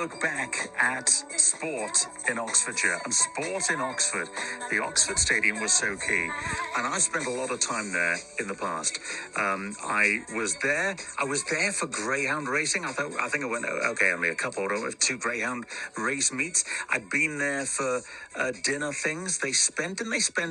look back at sport in Oxfordshire and sport in Oxford. The Oxford Stadium was so key, and I spent a lot of time there in the past. I was there for greyhound racing. I think I went, okay, only a couple, or two greyhound race meets. I'd been there for dinner things. They spend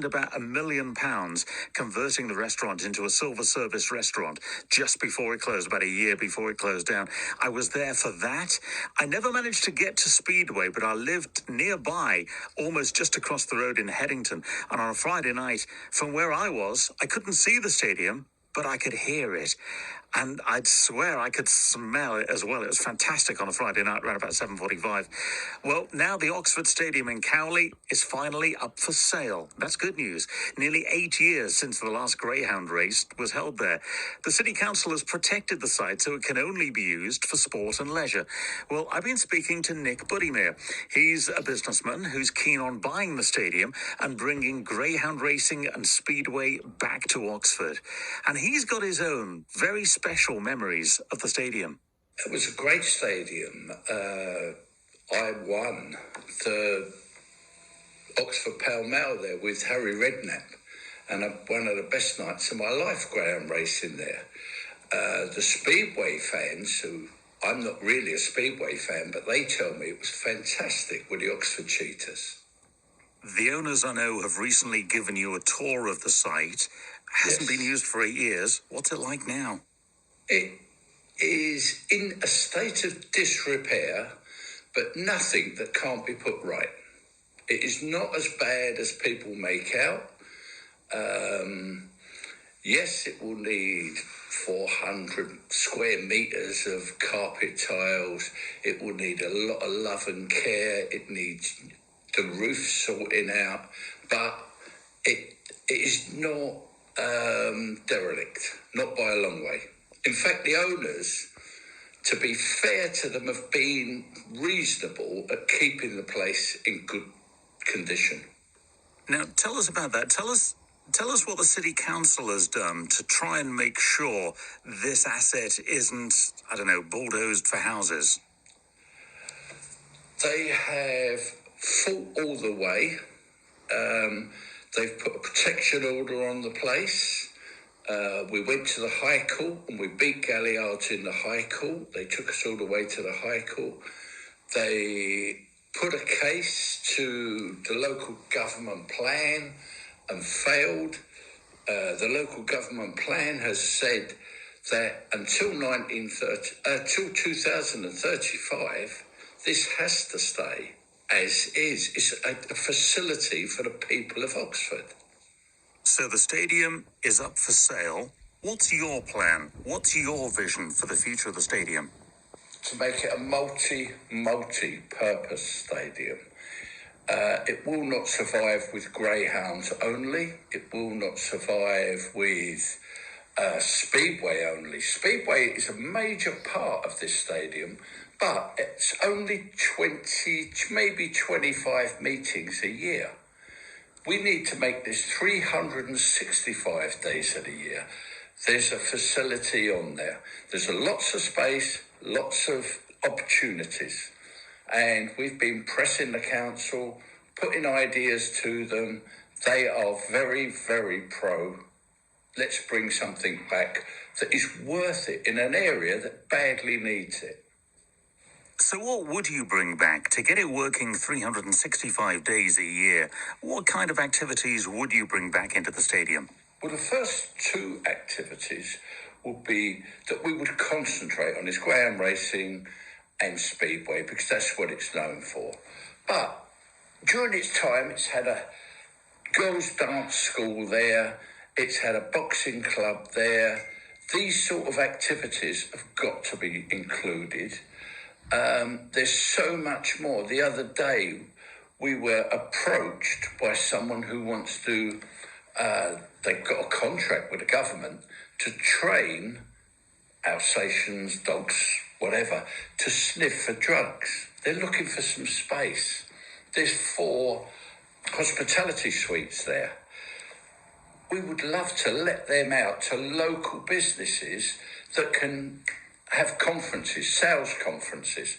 about £1 million converting the restaurant into a silver service restaurant just before it closed, about a year before it closed down. I was there for that. I never managed to get to Speedway, but I lived nearby, almost just across the road in Headington. And on a Friday night, from where I was, I couldn't see the stadium, but I could hear it. And I'd swear I could smell it as well. It was fantastic on a Friday night around about 7:45. Well, now the Oxford Stadium in Cowley is finally up for sale. That's good news. Nearly 8 years since the last greyhound race was held there. The City Council has protected the site so it can only be used for sport and leisure. Well, I've been speaking to Nick Buddymere. He's a businessman who's keen on buying the stadium and bringing greyhound racing and speedway back to Oxford. And he's got his own very special memories of the stadium. It was a great stadium. I won the Oxford Pall Mall there with Harry Redknapp, and one of the best nights of my life, greyhound racing there. The Speedway fans, who I'm not really a Speedway fan, but they tell me it was fantastic with the Oxford Cheetahs. The owners, I know, have recently given you a tour of the site. Hasn't been used for 8 years. What's it like now? It is in a state of disrepair, but nothing that can't be put right. It is not as bad as people make out. Yes, it will need 400 square metres of carpet tiles. It will need a lot of love and care. It needs the roof sorting out, but it is not derelict, not by a long way. In fact, the owners, to be fair to them, have been reasonable at keeping the place in good condition. Now, tell us about that. Tell us what the City Council has done to try and make sure this asset isn't, bulldozed for houses. They have fought all the way. They've put a protection order on the place. We went to the High Court and we beat Galliards in the High Court. They took us all the way to the High Court. They put a case to the local government plan and failed. The local government plan has said that until 2035, this has to stay as is. It's a facility for the people of Oxford. So the stadium is up for sale. What's your plan? What's your vision for the future of the stadium? To make it a multi-purpose stadium. It will not survive with greyhounds only. It will not survive with Speedway only. Speedway is a major part of this stadium, but it's only 20, maybe 25 meetings a year. We need to make this 365 days of the year. There's a facility on there. There's lots of space, lots of opportunities. And we've been pressing the council, putting ideas to them. They are very, very pro. Let's bring something back that is worth it in an area that badly needs it. So what would you bring back to get it working 365 days a year? What kind of activities would you bring back into the stadium? Well, the first two activities would be that we would concentrate on this greyhound racing and speedway because that's what it's known for. But during its time, it's had a girls' dance school there. It's had a boxing club there. These sort of activities have got to be included. There's so much more. The other day, we were approached by someone who wants to, they've got a contract with the government to train Alsatians, dogs, whatever, to sniff for drugs. They're looking for some space. There's 4 hospitality suites there. We would love to let them out to local businesses that can have conferences, sales conferences.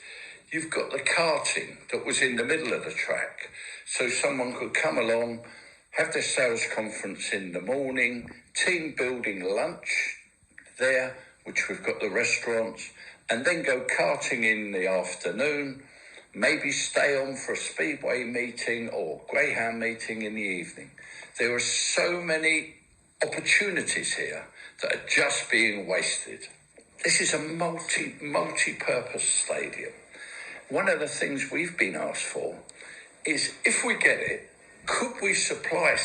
you've got the karting that was in the middle of the track. So someone could come along, have their sales conference in the morning, team building lunch there, which we've got the restaurants, and then go karting in the afternoon, maybe stay on for a speedway meeting or greyhound meeting in the evening. There are so many opportunities here that are just being wasted. This is a multi-purpose stadium. One of the things we've been asked for is, if we get it, could we supply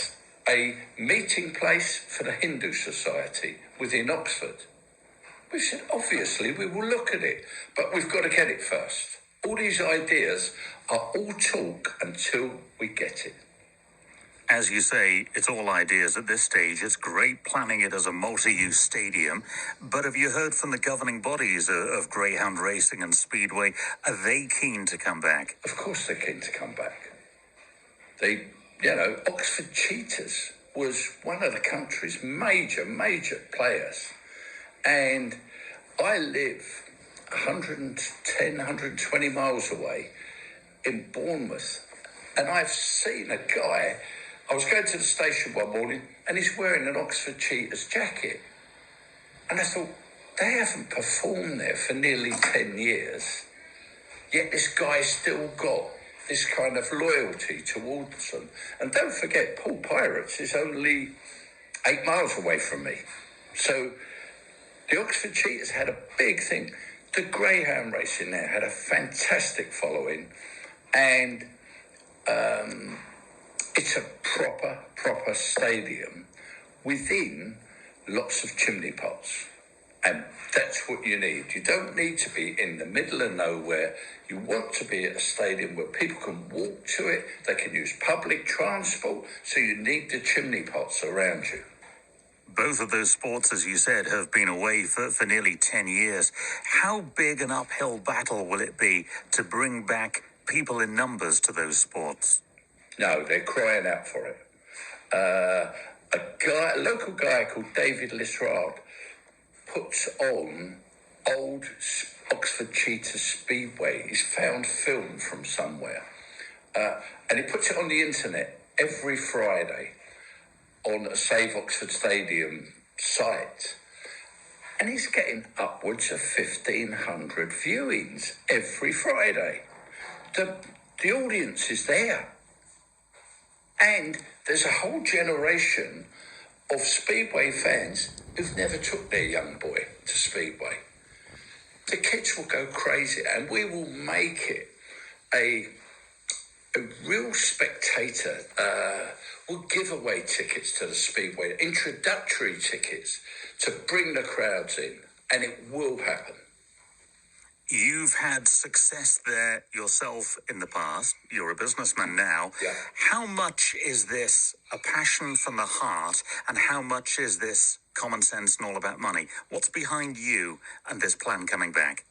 a meeting place for the Hindu Society within Oxford? We said, obviously, we will look at it, but we've got to get it first. All these ideas are all talk until we get it. As you say, it's all ideas at this stage. It's great planning it as a multi-use stadium. But have you heard from the governing bodies of greyhound racing and speedway? Are they keen to come back? Of course they're keen to come back. Oxford Cheetahs was one of the country's major players. And I live 110, 120 miles away in Bournemouth. And I've seen a guy, I was going to the station one morning and he's wearing an Oxford Cheetahs jacket. And I thought, they haven't performed there for nearly 10 years. Yet this guy's still got this kind of loyalty towards them. And don't forget, Paul Pirates is only 8 miles away from me. So the Oxford Cheetahs had a big thing. The greyhound racing there had a fantastic following. And it's a proper stadium within lots of chimney pots. And that's what you need. You don't need to be in the middle of nowhere. You want to be at a stadium where people can walk to it. They can use public transport. So you need the chimney pots around you. Both of those sports, as you said, have been away for nearly 10 years. How big an uphill battle will it be to bring back people in numbers to those sports? No, they're crying out for it. A local guy called David Lisrard puts on old Oxford Cheetah Speedway. He's found film from somewhere. And he puts it on the internet every Friday on a Save Oxford Stadium site. And he's getting upwards of 1,500 viewings every Friday. The audience is there. And there's a whole generation of Speedway fans who've never took their young boy to Speedway. The kids will go crazy, and we will make it a real spectator. We'll give away tickets to the Speedway, introductory tickets to bring the crowds in, and it will happen. You've had success there yourself in the past. You're a businessman now. Yeah. How much is this a passion from the heart, and how much is this common sense and all about money? What's behind you and this plan coming back?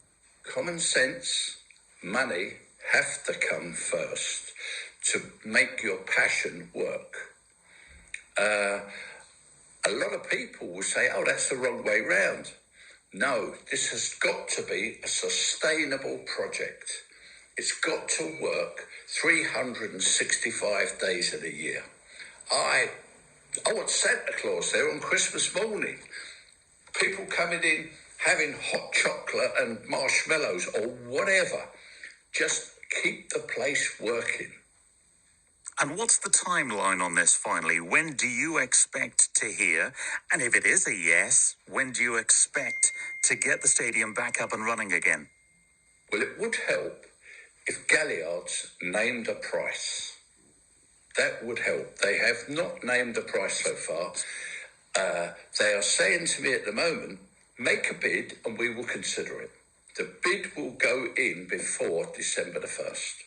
Common sense, money have to come first to make your passion work. A lot of people will say, oh, that's the wrong way round. No, this has got to be a sustainable project. It's got to work 365 days of the year. I want Santa Claus there on Christmas morning. People coming in, having hot chocolate and marshmallows or whatever. Just keep the place working. And what's the timeline on this finally? When do you expect to hear? And if it is a yes, when do you expect to get the stadium back up and running again? Well, it would help if Galliards named a price. That would help. They have not named a price so far. They are saying to me at the moment, make a bid and we will consider it. The bid will go in before December the 1st.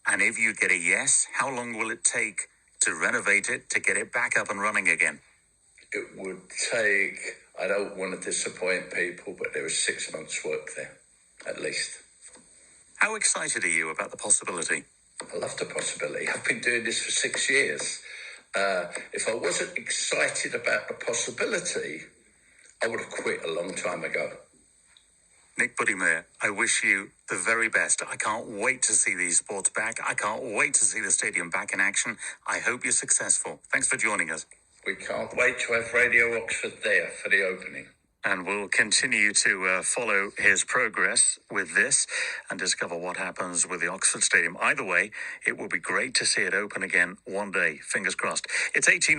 And if you get a yes, how long will it take to renovate it, to get it back up and running again? It would take, I don't want to disappoint people, but there was 6 months' work there, at least. How excited are you about the possibility? I love the possibility. I've been doing this for 6 years. If I wasn't excited about the possibility, I would have quit a long time ago. Nick Buddingmere, I wish you the very best. I can't wait to see these sports back. I can't wait to see the stadium back in action. I hope you're successful. Thanks for joining us. We can't wait to have Radio Oxford there for the opening. And we'll continue to follow his progress with this and discover what happens with the Oxford Stadium. Either way, it will be great to see it open again one day. Fingers crossed. It's 18.